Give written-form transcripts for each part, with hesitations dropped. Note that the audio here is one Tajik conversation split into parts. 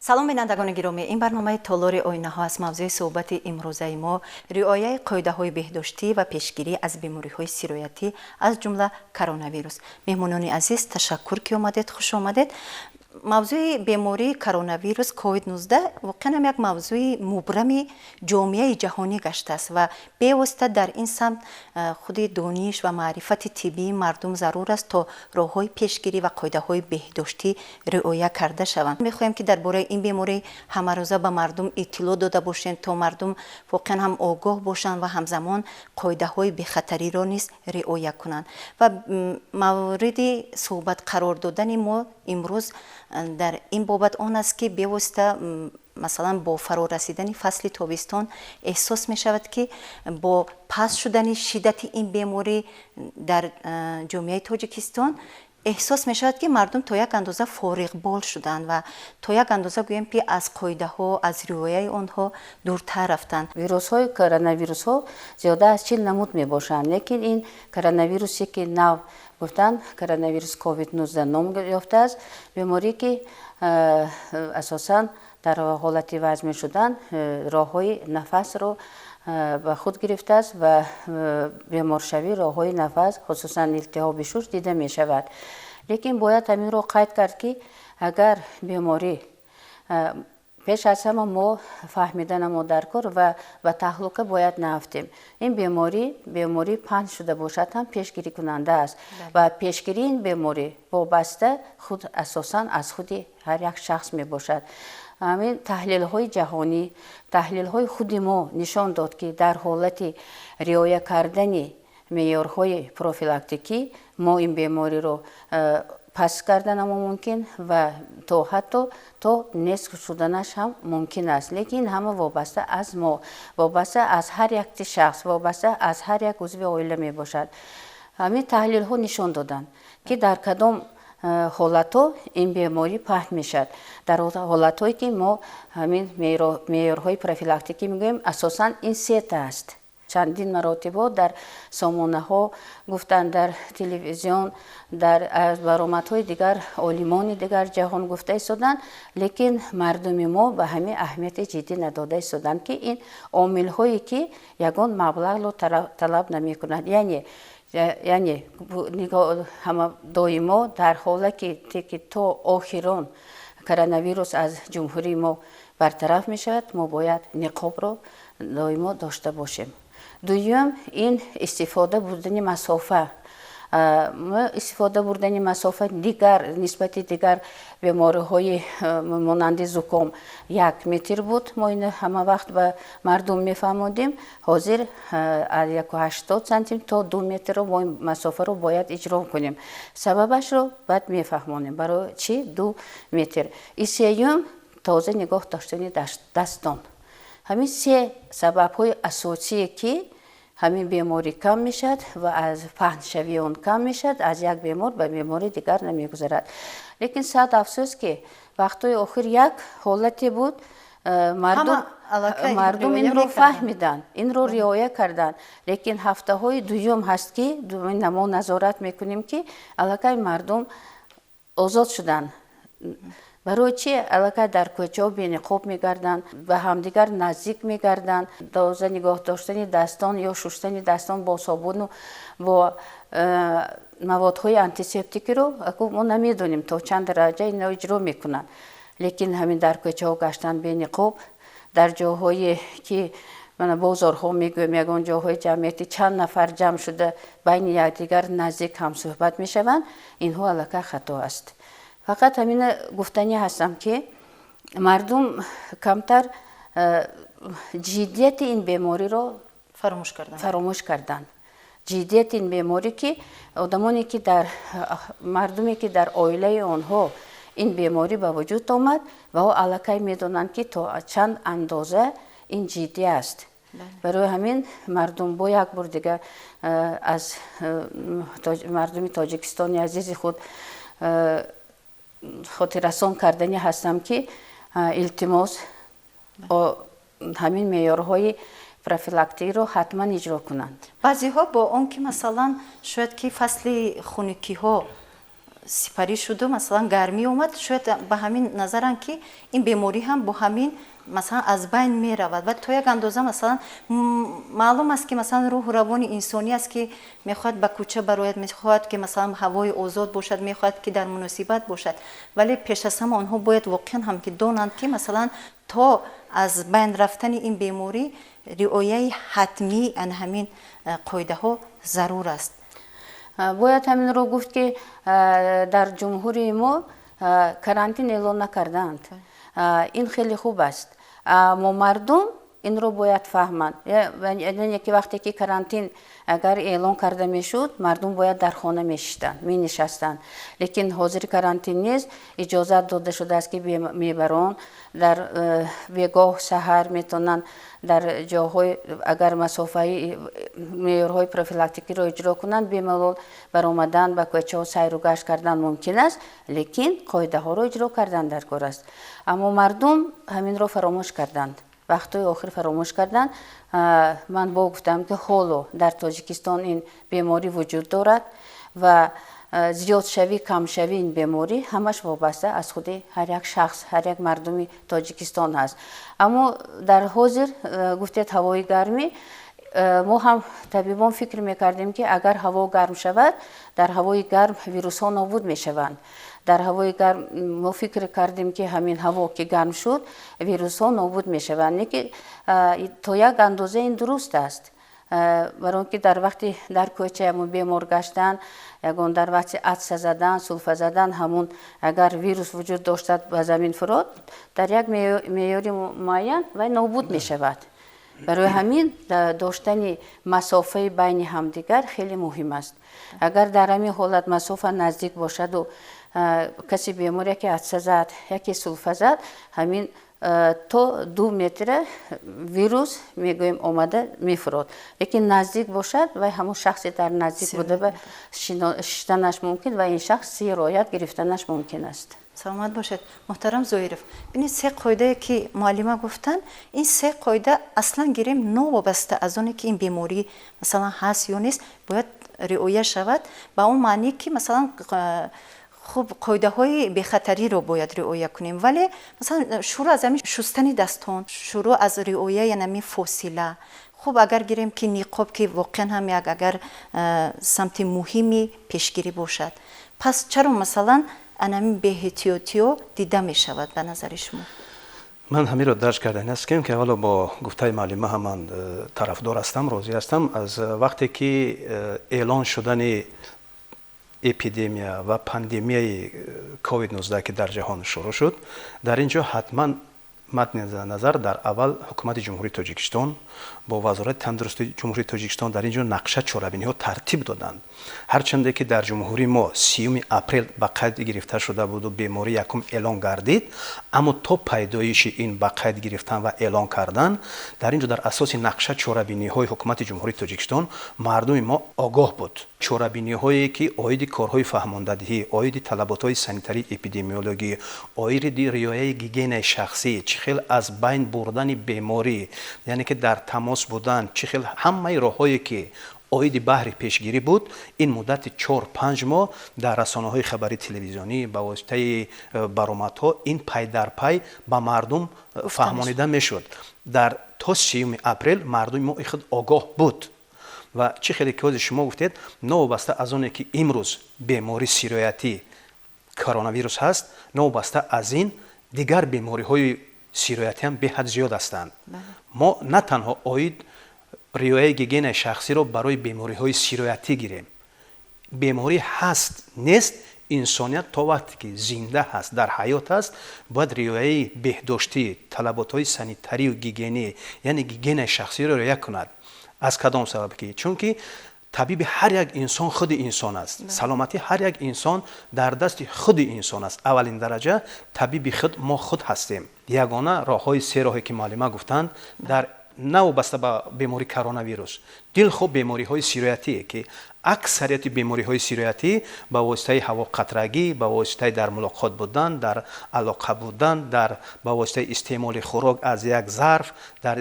салом бинандагони гиромӣ, ин барномаи толори оинаҳо аст. мавзӯи суҳбати имрӯзаи мо риояи қоидаҳои беҳдоштӣ ва пешгирӣ аз бемориҳои сироятӣ, аз ҷумла коронавирус. меҳмонони азиз, ташаккур ки омадед, хуш омадед. мавзӯи бемории коронавирус COVID-19 воқеан як мавзӯи мубрами ҷомеаи ҷаҳонӣ гаштааст ва бевосита дар ин самт худи дониш ва маърифати тиббии мардум зарур аст то роҳҳои пешгирӣ ва қоидаҳои беҳдоштӣ риоя карда шаванд. мехоҳем ки дар бораи ин беморӣ ҳамарӯза ба мардум иттилоъ дода бошем то мардум воқеан ҳам огоҳ бошанд ва ҳамзамон қоидаҳои бехатариро низ риоя кунанд. ва мавриди суҳбат қарор додани мо имрӯз дар ин бобат он аст ки бевосита масалан бо фарорасидани фасли тобистон эҳсос мешавад ки бо паст шудани шиддати ин беморӣ дар ҷомеаи Тоҷикистон эҳсос мешавад ки мардум то як андоза фориғбол шуданд ва то як андоза гӯем ки аз қоидаҳо, аз риояи онҳо дуртар рафтанд. вирусҳои коронавирусҳо зиёда аз чил намуд мебошанд, лекин ин коронавирусе ки нав гуфтанд коронавирус COVID-19 ном ёфтааст, беморие ки асосан дар ҳолати вазми шудан роҳҳои нафасро ба худ гирифтааст ва беморшавӣ роҳҳои нафас хусусан илтиҳоби шуш дида мешавад. лекин бояд ҳаминро қайд кард ки агар беморӣ пеш аз ҳама мо фаҳмиданамо дар кор ва ба таҳлука бояд нафтем. ин беморӣ паҳн шуда бошад ҳам пешгирӣ кунанда аст ва пешгирии ин беморӣ вобаста худ асосан аз худи ҳар як шахс мебошад. ҳамин таҳлилҳои ҷаҳонӣ, таҳлилҳои худи мо нишон дод ки дар ҳолати риоя кардани меъёрҳои профилактикӣ мо ин бемориро паст карданам мумкин ва то ҳатто то несф шуданаш ҳам мумкин аст. лекин ҳама вобаста аз мо, вобаста аз ҳар якти шахс, вобаста аз ҳар як узви оила мебошад. ҳамин таҳлилҳо нишон доданд ки дар кадом ҳолатҳо ин беморӣ паҳн мешавад. дар ҳолатҳое ки мо ҳамин меъёрҳои профилактикӣ мегӯем, асосан ин сета аст. чандин маротиба дар сомонаҳо гуфтанд, дар телевизион, дар баромадҳои дигар олимони дигар ҷаҳон гуфта истоданд, лекин мардуми мо ба ҳамин аҳамияти ҷиддӣ надода истоданд ки ин омилҳое ки ягон маблағро талаб намекунад. яъне ҳама доимо дар ҳолате ки то охирон коронавирус аз ҷумҳурии мо бартараф мешавад, мо бояд ниқобро доимо дошта бошем. дуюм, ин истифода бурдани масофа. истифода бурдани масофа нисбати дигар бемориҳои монанди зуком 1 метр буд. мо ин ҳама вақт ба мардум мефаҳмодем. ҳозир 180 сантиметр то 2 метрро мо ин масофаро бояд иҷро кунем. сабабашро баъд мефаҳмонем барои чӣ 2 метр. сеюм, тоза нигоҳ доштани дастон. ҳамин се сабабҳои асосие ки ҳамин беморӣ кам мешавад ва аз паҳншавии он кам мешавад, аз як бемор ба бемори дигар намегузарад. лекин сад афсӯс ки вақтҳои охир як ҳолате буд, мардум инро фаҳмиданд, инро риоя карданд. лекин ҳафтаҳои дуюм ҳаст ки мо назорат мекунем ки аллакай мардум озод шуданд. барои чи аллакай дар кӯчаҳо бениқоб мегарданд, ба ҳамдигар наздик мегарданд. доза нигоҳ доштани дастон ё шуштани дастон бо собуну бо маводҳои антисептикиро мо намедонем то чанд дараҷа ино иҷро мекунанд. лекин ҳамин дар кӯчаҳо гаштан бениқоб, дар ҷоҳое ки бозорҳо мегӯем, ягон ҷоҳои ҷамъияти чанд нафар ҷамъ шуда байни якдигар наздик ҳамсӯҳбат мешаванд, инҳо аллакай хато аст. фақат ҳамин гуфтанӣ ҳастам ки мардум камтар ҷиддияти ин бемориро фаромӯш карданд. ҷиддияти ин беморӣ ки одамоне ки мардуме ки дар оилаи онҳо ин беморӣ ба вуҷуд омад ва аллакай медонанд ки то чанд андоза ин ҷиддӣ аст. барои ҳамин мардум бо як бор дигар аз мардуми тоҷикистони азизи худ хотиррасон карданӣ ҳастам ки илтимос ҳамин меъёрҳои профилактикиро ҳатман иҷро кунанд. баъзеҳо бо он ки масалан шояд ки фасли хунукиҳо سپری شد و مثلا گرمی اومد شاید به همین نظرن که این بیماری هم با همین مثلا از بین می رود و تا یک اندازه مثلا معلوم است که مثلا روح و روان انسانی است که میخواد به کوچه برایت، میخواد که مثلا هوای آزاد باشد، میخواد که در مناسبت باشد، ولی پیش از همه آنها باید واقعا هم که دانند که مثلا تا از بین رفتن این بیماری رعایت حتمی ان همین قاعده ها ضرور است. باید همین رو گفت که در جمهوری ما کرانتین اعلان نکردند. این خیلی خوب است. اما مردم این رو باید فهمند. یعنی که وقتی که کرانتین اگر اعلان کرده میشد مردم باید در خانه می نشستند. لیکن حاضر کرانتین نیست، اجازه داده شده است که میبران در بیگاه سحر میتونن در جاهای اگر مسافه معیارهای پروفیلاکتیکی رو اجرا کنند بیمالول برآمدن به کوچه ها سیر و گشت کردن ممکن است، لیکن قاعده ها رو اجرا کردن در کار است. اما مردم همین رو فراموش کردند. وقتی آخر فراموش کردن. من با گفتم که حالا در تاجیکستان این بیماری وجود دارد و زیاد شوی کم شوی این بیماری همش وابسته از خود هر یک شخص، هر یک مردمی تاجیکستان هست. اما در حاضر گفتید هوای گرمی، ما هم طبیبان فکر میکردیم که اگر هوا گرم شود در هوای گرم ویروس ها نابود میشوند. در هوای گرم ما فکر کردیم که همین هوا که گرم شد ویروس ها نابود میشوند. که تا یک اندازه این درست است، برای اینکه در وقتی در کوچه همون بیمار گشتن یگان در وقتی عطسه زدن سلفه زدن همون اگر ویروس وجود داشتد به زمین فرود در یک معیار معین و نابود میشود. برای همین داشتن مسافه بین همدیگر خیلی مهم است. اگر در همین حالت مسافه نزدیک باشد و کسی بیماری که عطسه زد یکی سلفه زد همین تا 2 متر ویروس میگویم آمده میفرود. لیکن نزدیک باشد و همون شخصی در نزدیک بوده به شدنش ممکن و این شخص رعایت گرفتنش ممکن است. سلامت باشد. محترم زویرف، ببینید 3 قاعده که معلمه گفتن، این 3 قاعده اصلا گیریم نوابسته از اونی که این بیماری مثلا هست یا نیست باید رعایت شود، با اون معنی که مثلا خب قاعده های بی خطری رو باید رعایت کنیم، ولی مثلا شروع از همین شستن دستان، شروع از رعایت یعنی فاصله. خب اگر گیریم که نقاب که واقعا هم یک اگر سمت مهمی پیشگیری باشد، پس چرا مثلا انمی به احتیاطی دیده می شود به نظر شما؟ من همین رو درک کردن است که حالا با گفته معلمه هم من طرفدار هستم، راضی هستم. از وقتی که اعلان شدن اپیدمیا و پاندمی کووید 19 که در جهان شروع شد، در اینجا حتما مد نظر در اول حکومت جمهوری تاجیکستان با وزارت تندرستی جمهوری تاجیکستان در اینجا نقشه چاره‌بینی ها ترتیب دادند. هرچند که در جمهوری ما 30 اپریل به قید گرفته شده بود و بیماری یکم اعلان گردید، اما تا پیدایش این به قید گرفتن و اعلان کردن در اینجا در اساس نقشه چاره‌بینی های حکومت جمهوری تاجیکستان مردم ما آگاه بود. چاره‌بینی هایی که عاید کارهای فهماندهی، عاید طلبات های سانیتری اپیدمیولوژی، عاید رعایت گیگین شخصی، چخیل از بین بردن بیماری، یعنی که در تماس بودن، چخیل همه راههایی که عاید بهر پیشگیری بود، این مدت 4-5 ماه در رسانه‌های خبری تلویزیونی با واسطه برآمدها این پی در پی به مردم فهمانیده میشد. در تا 30 اپریل مردم ما خود آگاه بود و چه خیلی که شما گفتید نوبسته از اون که امروز بیماری سیرایتی کرونا ویروس هست، نوبسته از این دیگر بیماری های سیرایتی هم به حد زیاد هستند. ما نه تنها عاید رعایت گیگین شخصی رو برای بیماری های سیرایتی گیریم. بیماری هست نیست، انسانیت تا وقتی که زنده هست در حیات هست باید رعایت بهداشتی طلبات های سانیتری و گیگینی یعنی گیگین شخصی رو رعایت کند. از کدام سبب که چون که طبیب هر یک انسان خود انسان است. سلامتی هر یک انسان در دست خود انسان است. اولین درجه طبیب خود ما خود هستیم. یگانه راههای 3 راهی که معلمه گفتند در نوبسته به بیماری کرونا ویروس دل خوب بیماری های سیرایتی که اکثریت بیماری های سیرایتی با واسطه هوا قطرگی، با واسطه در ملاقات بودن، در علاقه بودن، در با واسطه استعمال خوراک از یک ظرف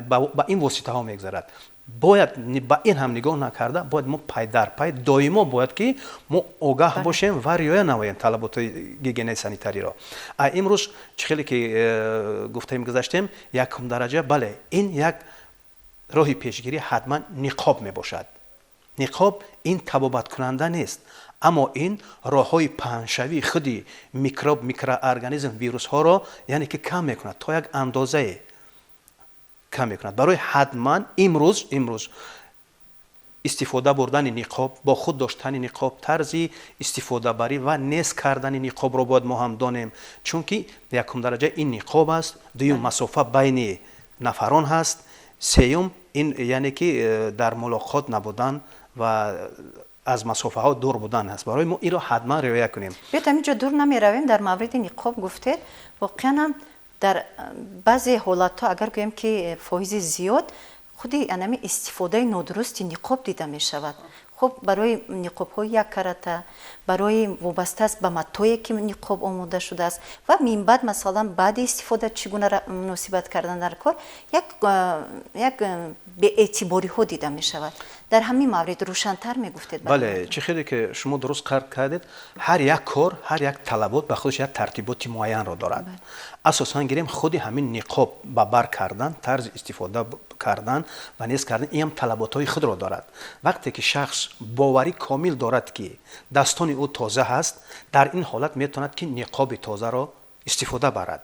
با این واسطه ها میگذرد. باید با این هم نگاه نکرده باید ما پای در پای دائما باید که ما آگاه باشیم و رعایت نماییم طلبات گیگینه سانیتاری را. امروز خیلی که گفتیم گذاشتیم یکم درجه بله این یک راه پیشگیری حتما نقاب می باشد. نقاب این تبابت کننده نیست اما این راههای پهنشوی خودی میکروب میکروارگانیسم ویروس ها را یعنی که کم میکند تا یک اندازه کم میکند. برای حتما امروز استفاده بردن نقاب با خود داشتن نقاب طرزی استفاده بری و نیست کردن نقاب را باید ما هم دانیم چون که یکم درجه این نقاب است دوم مسافه بین نفران هست سوم این یعنی که در ملاقات نبودن و از مسافه ها دور بودن هست. برای ما این را حتما رعایت کنیم. بیت همینجا دور نمی رویم. در مورد نقاب گفتید واقعا در بعضی حالات ها اگر گویم که فایز زیاد خودی انمی استفاده نادرست نقاب دیده می شود. خب برای نقاب های یک کرته برای وابسته است به متایی که نقاب آماده شده است و من بعد مثلا بعد استفاده چگونه مناسبت کردن در کار یک به اعتباری ها دیده می شود. در همین مورد روشن‌تر می گفتید. بله چه خیلی که شما درست کردید. هر یک کار هر یک طلبات به خودش یک ترتیبات معین را دارد. اساساً گیریم خودی همین نقاب به بر کردن طرز استفاده کردن و نیز کردن این هم طلبات های خود را دارد. وقتی که شخص باوری کامل دارد که دستان او تازه هست در این حالت میتواند که نقاب تازه را استفاده برد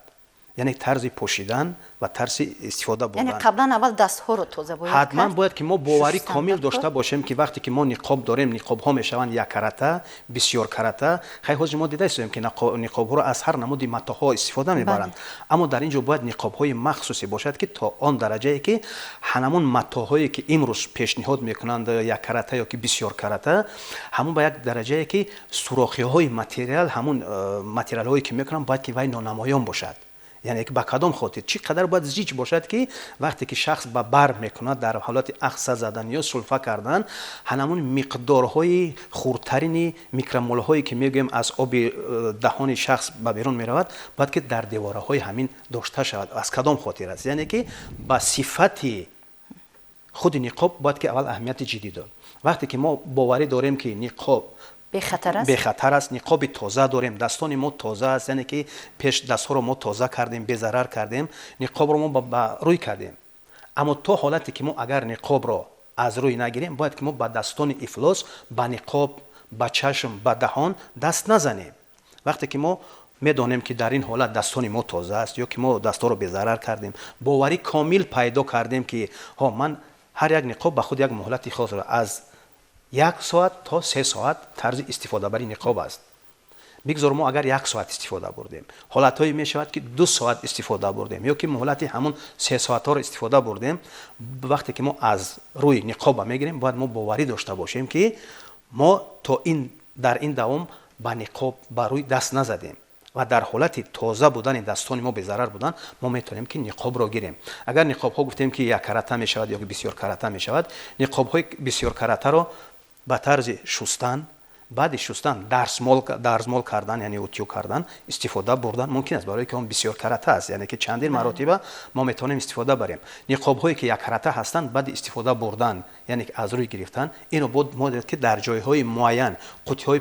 یعنی طرز پوشیدن و طرز استفاده بردن. یعنی قبلا اول دست ها رو توضیح باید حتما باید که ما باوری کامل داشته باشیم که وقتی که ما نقاب داریم نقاب ها میشوند یک کرته بسیار کرته. خیلی حاضر ما دیده استیم که نقاب ها رو از هر نمودی متاها استفاده میبرند اما در اینجا باید نقاب های مخصوصی باشد که تا آن درجه ای که همون متاهایی که امروز پیشنهاد میکنند یک کرته یا که بسیار کرته همون به یک درجه ای که سوراخی های متریال همون متریال هایی که میکنند باید که وای نانمایان باشد. یعنی که با کدام خاطر چقدر باید زیچ باشد که وقتی که شخص به بر میکند در حالت اقصا زدن یا سلفه کردن همون مقدارهای خردترین میکرومولهایی که میگیم از آب دهان شخص به بیرون میرود باید که در دیواره های همین داشته شود. از کدام خاطر است؟ یعنی که با صفت خود نقاب باید که اول اهمیت جدی داد. وقتی که ما باوری داریم که نقاب بخطر است نقاب تازه داریم دستان ما تازه است یعنی که پیش دست ها رو ما تازه کردیم بی ضرر کردیم نقاب رو ما با روی کردیم اما تو حالتی که ما اگر نقاب رو از روی نگیریم باید که ما با دستان افلاس با نقاب با چشم با دهان دست نزنیم. وقتی که ما میدانیم که در این حالت دستان ما تازه است یا که ما دستا رو بی ضرر کردیم باوری کامل پیدا کردیم که ها من هر یک نقاب به خود یک مهلت خاص را از 1 ساعت تا 3 ساعت طرز استفاده بر نقاب است. بگذار ما اگر 1 ساعت استفاده بردیم حالتهایی می شود که 2 ساعت استفاده بردیم یا که مهلت همون 3 ساعت ها رو استفاده بردیم وقتی که ما از روی نقاب میگیریم باید ما باوری داشته باشیم که ما تا این در این دوام با نقاب بر روی دست نزدیم و در حالت تازه بودن دستان ما به ضرر بودن ما میتونیم که نقاب را گیریم. اگر نقاب ها گفتیم که 1 کرته می شود یا که بسیار کرته می شود نقاب های بسیار کرته را با طرز شستن بعد شستن درزمال کردن یعنی اوتیو کردن استفاده بردن ممکن است برای که اون بسیار کرته است یعنی که چندین مراتب ما میتونیم استفاده بریم. نقاب هایی که 1 کرته هستند بعد استفاده بردن یعنی که از روی گرفتن اینو بود ما دید که در جای های معین قوطی های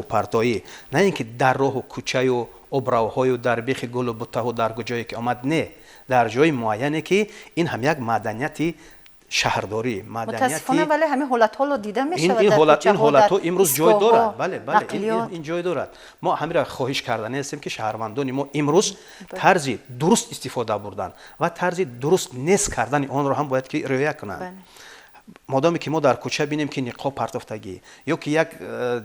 پرتایی نه اینکه در راه و کوچه و ابروهای و در بیخ گل و بوته و در جایی که آمد نه در جای معینه که این هم یک مدنیتی شهرداری متاسفانه ولی همین حالت ها رو دیده می شود این حالت ها امروز جای دارد. بله این جای دارد. ما همین را خواهش کردن هستیم که شهروندان ما امروز طرز درست استفاده بردن و طرز درست نیست کردن آن را هم باید که رعایت کنند. مادامی که ما در کوچه بینیم که نقاب پرتافتگی یا که یک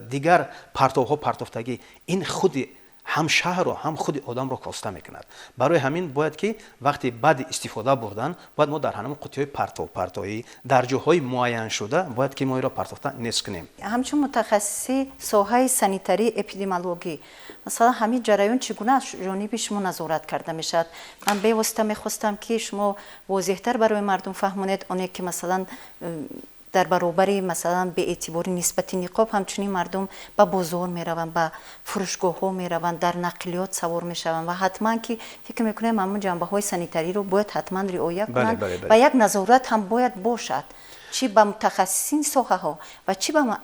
دیگر پرتوها پرتافتگی این خود هم شهر و هم خود آدم رو کاسته میکند. برای همین باید که وقتی بعد استفاده بردن باید ما در همون قوطی های پرتایی در جاهای معین شده باید که ما این را پرتافته نیست کنیم. همچون متخصصی ساحه سانیتاری اپیدمیولوژی مثلا همین جریان چگونه از جانب شما نظارت کرده میشد؟ من به واسطه میخواستم که شما واضح‌تر برای مردم فهمونید اونی که مثلا дар баробари масалан беэътибори нисбати ниқоб ҳамчунин мардум ба бозор мераванд, ба фурӯшгоҳҳо мераванд, дар нақлиёт савор мешаванд ва ҳатман ки фикр мекунем ҳамун ҷанбаҳои санитариро бояд ҳатман риоя кунанд ва як назорат ҳам бояд бошад, чӣ ба мутахассисини соҳаҳо ва чӣ ба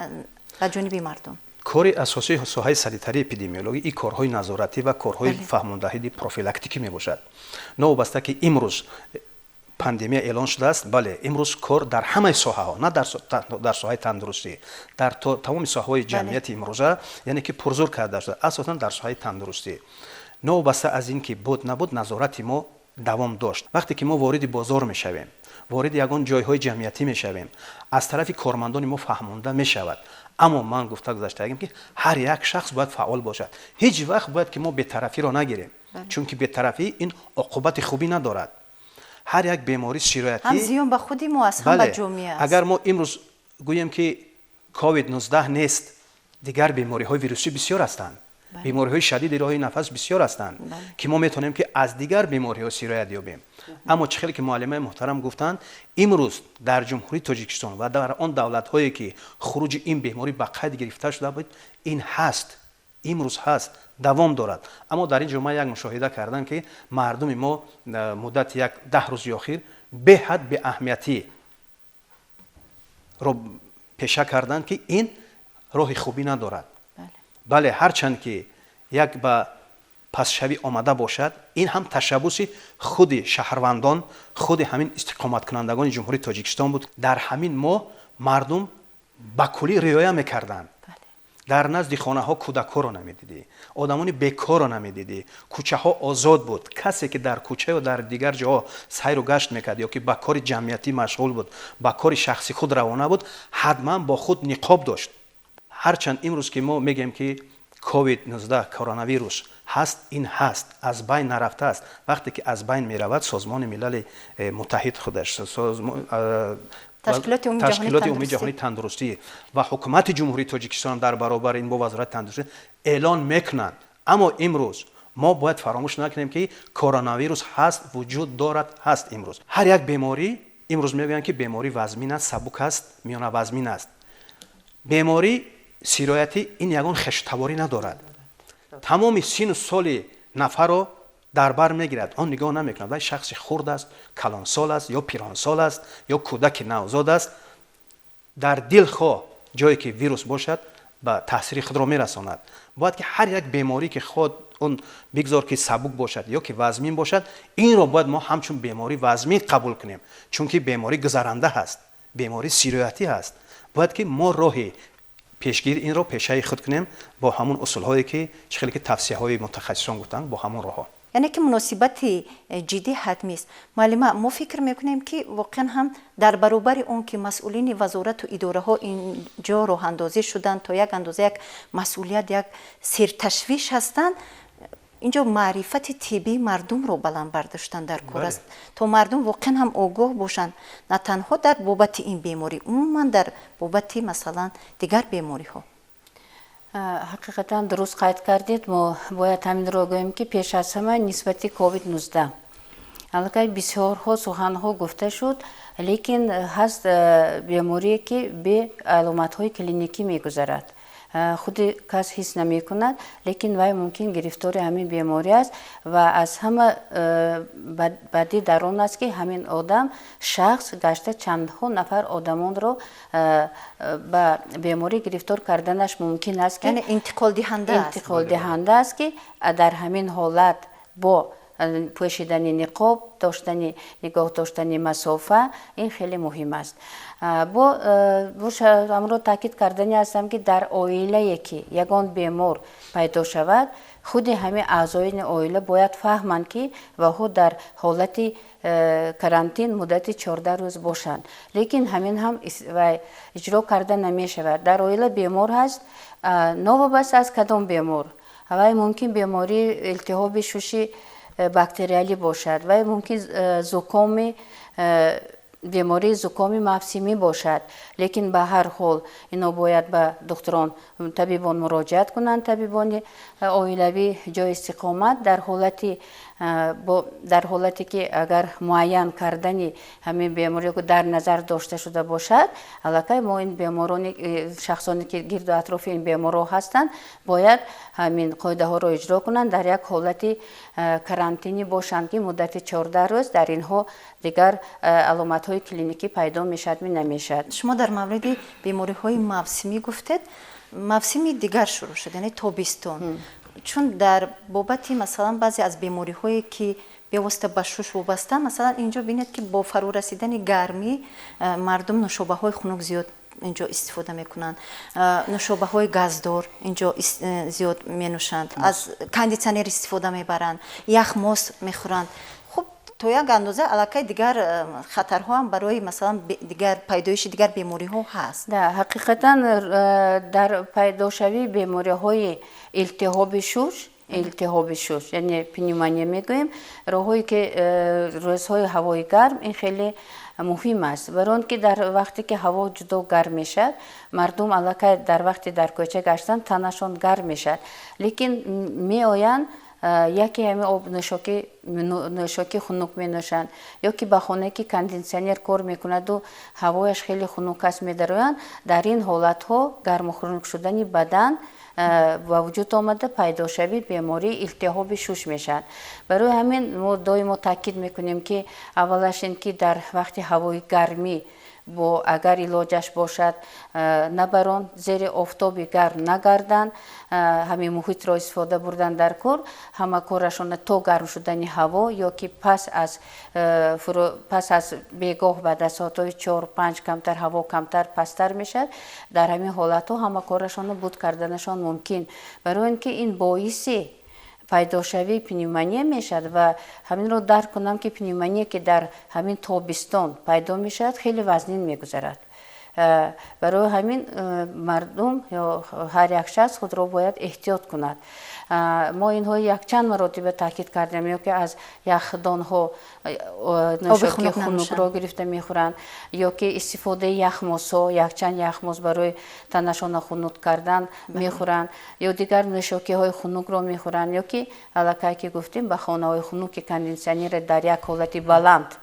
ҷониби мардум. кори асосии соҳаи санитарии эпидемиологӣ ин корҳои назоратӣ ва корҳои фаҳмондаҳии профилактикӣ мебошад. новобаста ки имрӯз пандемия эълон шудааст, бале имрӯз кор дар ҳамаи соҳаҳо, на дар соҳаи тандурустӣ, дар тамоми соҳаҳои ҷамъияти имрӯза, яъне ки пурзур карда шуда, асосан дар соҳаи тандурустӣ. новобаста аз ин ки буд набуд, назорати мо давом дошт. вақте ки мо вориди бозор мешавем, вориди ягон ҷойҳои ҷамъиятӣ мешавем, аз тарафи кормандони мо фаҳмонда мешавад. аммо ман гуфта гузаштагим ки ҳар як шахс бояд фаъол бошад. ҳеҷ вақт бояд ки мо бетарафиро нагирем, чунки бетарафӣ ин оқубати хубӣ надорад. ҳар як беморӣ сироятӣ ҳам зиён ба худи мо аст, ҳам ба ҷомеа аст. агар мо имрӯз гӯем ки COVID-19 нест, дигар бемориҳои вирусӣ бисёр ҳастанд, бемориҳои шадиди роҳи нафас бисёр ҳастанд, ки мо метавонем ки аз дигар бемориҳо сироят ёбем. аммо чӣ хеле ки муаллимаи муҳтарам гуфтанд, имрӯз дар ҷумҳурии Тоҷикистон ва дар он давлатҳое ки хуруҷи ин беморӣ ба қайд гирифта шуда буд, ин ҳаст, имрӯз ҳаст, давом дорад. аммо дар ин ҷо ман як мушоҳида кардам ки мардуми мо муддати 10 рӯзи охир беҳад беаҳамиятиро пеша карданд ки ин роҳи хубӣ надорад. бале ҳарчанд ки як ба пасшавӣ омада бошад, ин ҳам ташаббуси худи шаҳрвандон, худи ҳамин истиқоматкунандагони ҷумҳурии Тоҷикистон буд. дар ҳамин моҳ мардум ба куллӣ риоя мекарданд. дар назди хонаҳо кӯдакҳоро намедидӣ, одамони бекорро намедидӣ, кӯчаҳо озод буд. касе ки дар кӯча ё дар дигар ҷоҳо сайру гашт мекард ё ки ба кори ҷамъиятӣ машғул буд, ба кори шахси худ равона буд, ҳатман бо худ ниқоб дошт. ҳарчанд имрӯз ки мо мегем ки COVID-19 коронавирус ҳаст, ин ҳаст, аз байн нарафтааст. вақте ки аз байн меравад, созмони милали муттаҳид худаш, ташкилоти умумии ҷаҳонии тандурустӣ ва ҳукумати ҷумҳурии Тоҷикистон дар баробари ин бо вазорати тандурустӣ эълон мекунанд. аммо имрӯз мо бояд фаромӯш накунем ки коронавирус ҳаст, вуҷуд дорад, ҳаст. имрӯз ҳар як беморӣ, имрӯз мегӯянд ки беморӣ вазмин аст, сабук аст, миёнавазмин аст. беморӣ сироятӣ ин ягон хештаворӣ надорад. тамоми сину соли нафарро дар бар мегирад, он нигоҳ намекунад. вай шахси хурд аст, калонсол аст, ё пиронсол аст, ё кӯдаки навзод аст, дар дил хоҳ ҷое ки вирус бошад, ба таъсири худро мерасонад. бояд ки ҳар як беморӣ ки ход он бигзор ки сабук бошад ё ки вазмин бошад, инро бояд мо ҳамчун беморӣ вазмин қабул кунем, чунки беморӣ гузаранда ҳаст, беморӣ сироятӣ ҳаст. бояд ки мо роҳи пешгир инро пешаи худ кунем бо ҳамун усулҳое ки чӣ хеле ки тавсияҳои мутахассисон гуфтанд, бо ҳамун роҳҳо. яъне ки муносибати ҷиддӣ ҳатмӣ аст. муаллима, мо фикр мекунем ки воқеан ҳам дар баробари он ки масъулини вазорату идораҳо инҷо роҳандозӣ шуданд, то як андоза як масъулият, як серташвиш ҳастанд, инҷо маърифати тиббии мардумро баланд бардоштан дар кор аст, то мардум воқеан ҳам огоҳ бошанд, на танҳо дар бобати ин беморӣ, умуман дар бобати масалан дигар бемориҳо. ҳақиқатан дуруст қайд кардед. мо бояд ҳаминро гӯем ки пеш аз ҳама нисбати COVID-19 аллакай бисёрҳо суханҳо гуфта шуд, лекин ҳаст беморие ки бе аломатҳои клиникӣ мегузарад. худи кас ҳис намекунад, лекин вай мумкин гирифтори ҳамин беморӣ аст ва аз ҳама бадӣ дар он аст ки ҳамин одам шахс гашта чандҳо нафар одамонро ба беморӣ гирифтор карданаш мумкин аст ки интиқолдиҳанда аст ки дар ҳамин ҳолат бо пӯшидани ниқоб, нигоҳ доштани масофа, ин хеле муҳим аст. амро таъкид кардани ҳастам ки дар оилае ки ягон бемор пайдо шавад, худи ҳамин аъзоини оила бояд фаҳманд ки ваҳо дар ҳолати карантин муддати 14 рӯз бошанд. лекин ҳамин ҳам иҷро карда намешавад. дар оила бемор ҳаст, новобаста аз кадом бемор, вай мумкин беморӣ илтиҳоби шуши бактериалӣ бошад, вай мумкин зукоми بیماری زکام موسمی باشد، لیکن به هر حال اینا باید به دکتران طبیبان مراجعت کنند. طبیبان اولیوی جای استقامت در حالتی که اگر معین کردن همین بیماری که در نظر داشته شده باشد، البته ما این بیماران شخصانی که گرد و اطراف این بیمارا هستند باید همین قاعده ها را اجرا کنند، در یک حالت کرانتینی باشند که مدت 14 روز در اینها دیگر علامت های کلینیکی پیدا میشد می نمیشد. شما در مورد بیماری های موسمی گفتید، موسمی دیگر شروع شد، یعنی تابستان. چون در بابت مثلا بعضی از بیماری هایی که به واسطه به شش وابسته، مثلا اینجا بینید که با فرو رسیدن گرمی مردم نوشابه های خنک زیاد اینجا استفاده میکنند، نوشابه های گازدار اینجا زیاد می نوشند، از کاندیشنر استفاده میبرند، یخ ماس میخورند. خب تو یک اندازه علاقه دیگر خطرها هم برای مثلا دیگر پیدایش دیگر بیماری ها هست. نه، حقیقتا در پیداشوی بیماری های التهاب شش یعنی پنیومونیا میگوییم، راهایی که روزهای هوای گرم این خیلی مهم است، برای آنکه در وقتی که هوا جدا گرم میشد مردم علاقه در وقتی در کوچه گشتن تنشان گرم میشد، لیکن می آیند یکی همه آب نوشاکی خنک می نوشند، یا که به خانه که کاندیشنر کار میکند و هوایش خیلی خنک است میدرویند. در این حالت ها گرم و خنک شدن بدن و وجود آمده پیدا شوی بیماری التهاب شش میشد. برای همین ما دائما تاکید میکنیم که اولش این که در وقت هوای گرمی با اگر علاجش باشد نبران، زیر آفتاب گرم نگردن، همین محیط را استفاده بردن در کار، همه کارشان تا گرم شدن هوا یا که پس از بیگاه بعد از ساعتهای 4-5 کمتر هوا کمتر پستر میشد، در همین حالت ها همه کارشان بود کردنشان ممکن، برای اینکه این باعثی پیداشوی پنیومونیا میشد و همین رو درک کنم که پنیومونیا که در همین تابستان پیدا میشد خیلی وزنین میگذرد. برای همین مردم یا هر یک شخص خود را باید احتیاط کند. ما اینها یک چند مراتب تاکید کردیم، یا که از یخدان ها نوشابه خنک را گرفته میخورند، یا که استفاده یخماسا، یک چند یخماس برای تنشان خنک کردن میخورند، یا دیگر نوشابه های خنک را میخورند، یا که علاقه که گفتیم به خانه های خنک کاندیشنر در یک حالت بلند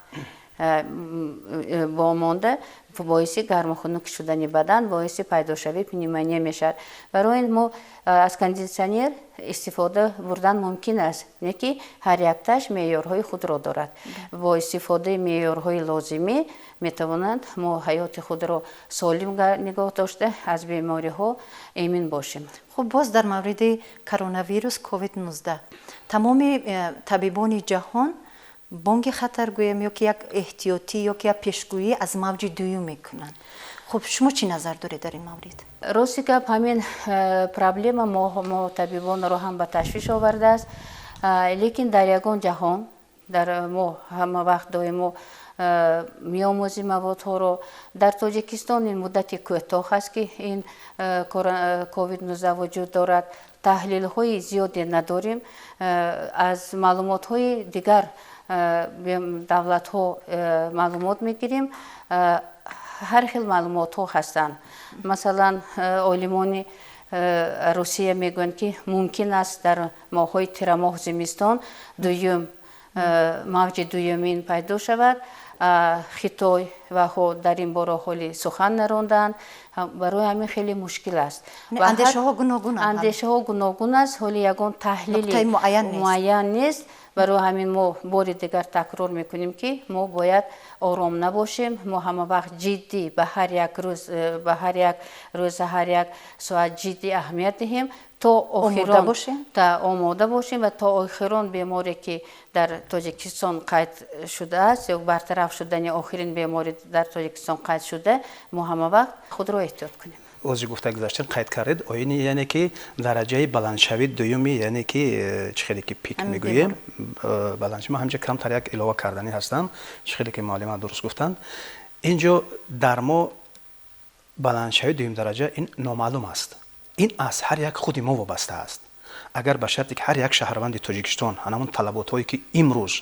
با مانده باعث گرم و خنک شدن بدن باعث پیدا شوی پنیومونیا میشد. برای این ما از کاندیشنر استفاده بردن ممکن است، نه که هر یک تاش معیارهای خود را دارد. با استفاده معیارهای لازمی میتوانند ما حیات خود را سالم نگاه داشته از بیماری ها ایمن باشیم. خب باز در مورد کرونا ویروس کووید 19 تمام طبیبان جهان بانگ خطر گویم یا که یک احتیاطی یا که یک پیشگویی از موج دوم میکنن. خب شما چی نظر دارید در این مورد؟ راستی که همین پرابلم ما طبیبان رو هم به تشویش آورده است، لیکن در یگان جهان در ما همه وقت دائما میآموزیم موادها رو. در تاجیکستان این مدت کوتاه است که این کووید 19 وجود دارد، تحلیل های زیادی نداریم، از معلومات های دیگر دولت ها معلومات میگیریم. هر خیل معلومات ها هستند. مثلا عالمان روسیه میگویند که ممکن است در ماه‌های تیر ماه زمستان موج دومین پیدا شود. خیتای و خود در این باره حالی سخن نراندند، برای همین خیلی مشکل است. اندیشه ها گوناگون است، حالی یگان تحلیل معین نیست. برای همین ما بار دیگر تکرار میکنیم که ما باید آرام نباشیم، ما همه وقت جدی به هر یک روز هر یک ساعت جدی اهمیت دهیم تا آماده باشیم و تا آخران بیماری که در تاجیکستان قید شده است یا برطرف شدن آخرین بیماری در تاجیکستان قید شده، ما همه وقت خود را احتیاط کنیم. اوزی گفته گذاشتن قید کردید آینی یعنی که درجه بلندشوی دومی یعنی که چخیلی که پیک میگوییم بلندشوی ما همچه کمتر یک علاوه کردنی هستم، چخیلی که معلمان درست گفتند. اینجا در ما بلندشوی دوم درجه این نامعلوم است. این از هر یک خود ما وابسته است. اگر به شرطی که هر یک شهروند تاجیکستان همون طلبات هایی که امروز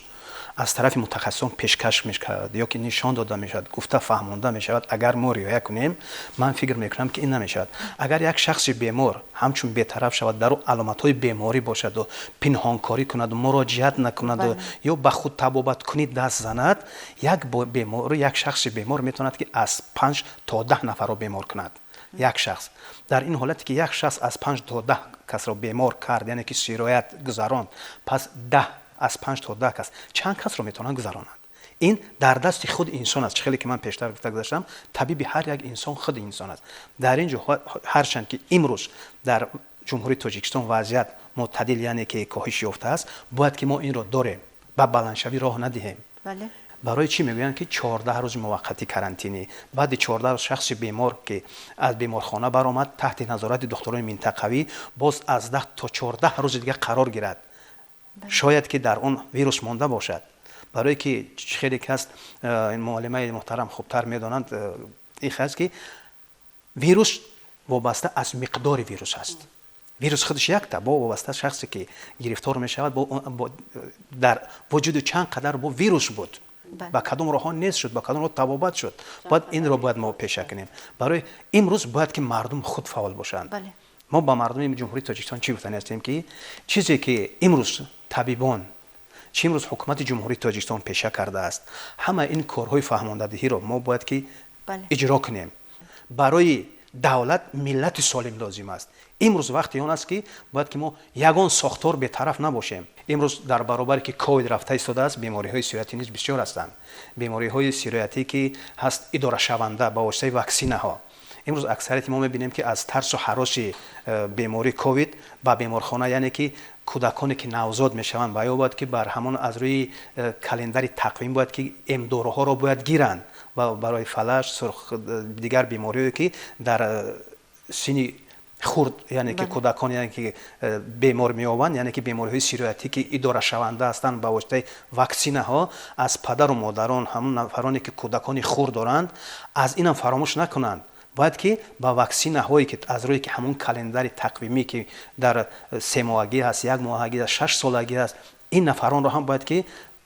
از طرف متخصصان پیشکش میشود یا که نشان داده میشود، گفته فهمانده میشود. اگر ما رعایت کنیم، من فکر میکنم که این نمیشود. اگر یک شخص بیمار همچون بی‌طرف شود، در علامت های بیماری باشد و پنهانکاری کند و مراجعت نکند و یا به خود تبابت کنید دست زند، یک بیمار، یک شخص بیمار میتواند که از 5 تا 10 نفر را بیمار کند. یک شخص در این حالتی که یک شخص از 5 تا 10 کس را بیمار کرد، یعنی که سرایت گذراند، پس 10 از 5 تا 10 کس چند کس را میتونن گذرانند؟ این در دست خود انسان است. خیلی که من پیشتر گفتم، طبیب هر یک انسان خود انسان است. در اینجا هرچند که امروز در جمهوری تاجیکستان وضعیت معتدل، یعنی که کاهش یافته است، باید که ما این را داریم و بلندشوی راه ندهیم. بله. برای چی میگویند که 14 روز موقتی کرانتینی، بعد 14 روز شخص بیمار که از بیمارخانه برآمد تحت نظارت دکتران منطقوی باز از 10 تا 14 روز دیگه قرار گیرد. شاید که در اون ویروس مانده باشد. برای که خیلی کس این معلمای محترم خوبتر میدانند، این هست که ویروس وابسته از مقدار ویروس است. ویروس خودش یک تا با وابسته شخصی که گرفتار می شود با در وجود چند قدر با ویروس بود، با کدام راه نیست شد، با کدام راه تبابت شد. باید این را باید ما پیشه کنیم. برای امروز باید که مردم خود فعال باشند. بله. ما با مردم جمهوری تاجیکستان چی گفتن هستیم که چیزی که امروز طبیبان، چی امروز حکومت جمهوری تاجیکستان پیشه کرده است، همه این کارهای فهماندهی را ما باید که اجرا کنیم. برای دولت ملت سالم لازم است. امروز وقتی آن است که باید که ما یگان ساختار به طرف نباشیم. امروز در برابر که کووید رفته ایستاده است، بیماری های سرایتی نیز بسیار هستند. بیماری های سرایتی که هست اداره شونده با واسطه واکسینه ها. امروز اکثریت ما میبینیم که از ترس و هراس بیماری کووید با بیمارخانه، یعنی که کودکانی که نوزاد میشوند باید باید که بر همان از روی کلندر تقویم باید که امدوره ها را باید گیرند و برای فلج سرخ دیگر بیماریایی که در سنی خرد، یعنی که کودکان، یعنی که بیمار میآوند، یعنی که بیماری های سرایتی که اداره شونده هستند با واسطه واکسینه ها، از پدر و مادران همون نفرانی که کودکان خرد دارند از اینم فراموش نکنند. باید که با واکسینه هایی که از روی که همون کلندر تقویمی که در 3 ماهگی هست، 1 ماهگی هست، 6 سالگی هست، این نفران را هم باید که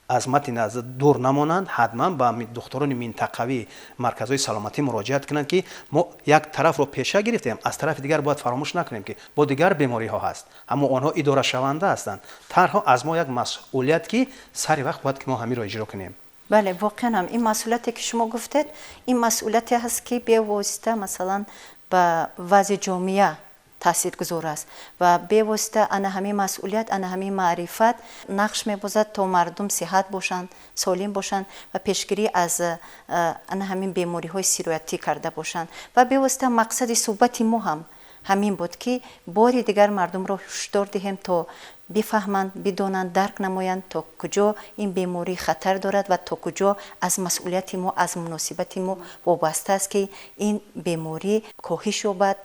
از متن از دور نمانند، حتما با دکتران منطقوی مرکزهای سلامتی مراجعت کنند که ما یک طرف رو پیشه گرفتیم، از طرف دیگر باید فراموش نکنیم که با دیگر بیماری ها هست، اما آنها اداره شونده هستند. طرح از ما یک مسئولیت که سری وقت باید که ما همین را اجرا کنیم. بله، واقعا هم این مسئولیتی که شما گفتید، این مسئولیتی هست که به واسطه مثلا به وضع جامعه تاثیرگذار است و به واسطه آن همین مسئولیت، آن همین معرفت نقش می‌بازد تا مردم صحت باشند، سالم باشند و پیشگیری از آن همین بیماری‌های سرایتی کرده باشند. و به واسطه مقصد صحبت ما هم همین بود که باری دیگر مردم را هشدار دهیم تا بفهمند، بدانند، درک نمایند تا کجا این بیماری خطر دارد و تا کجا از مسئولیت ما، از مناسبت ما وابسته است که این بیماری کاهش یابد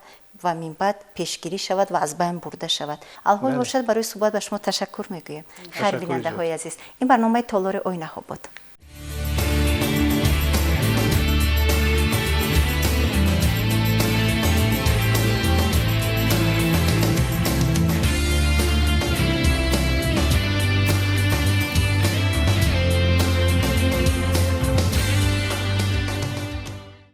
و من بعد پیشگیری شود و از بین برده شود. الحال باشد برای صحبت به شما تشکر میگویم. خیر بیننده های عزیز، این برنامه تالار آینه ها بود.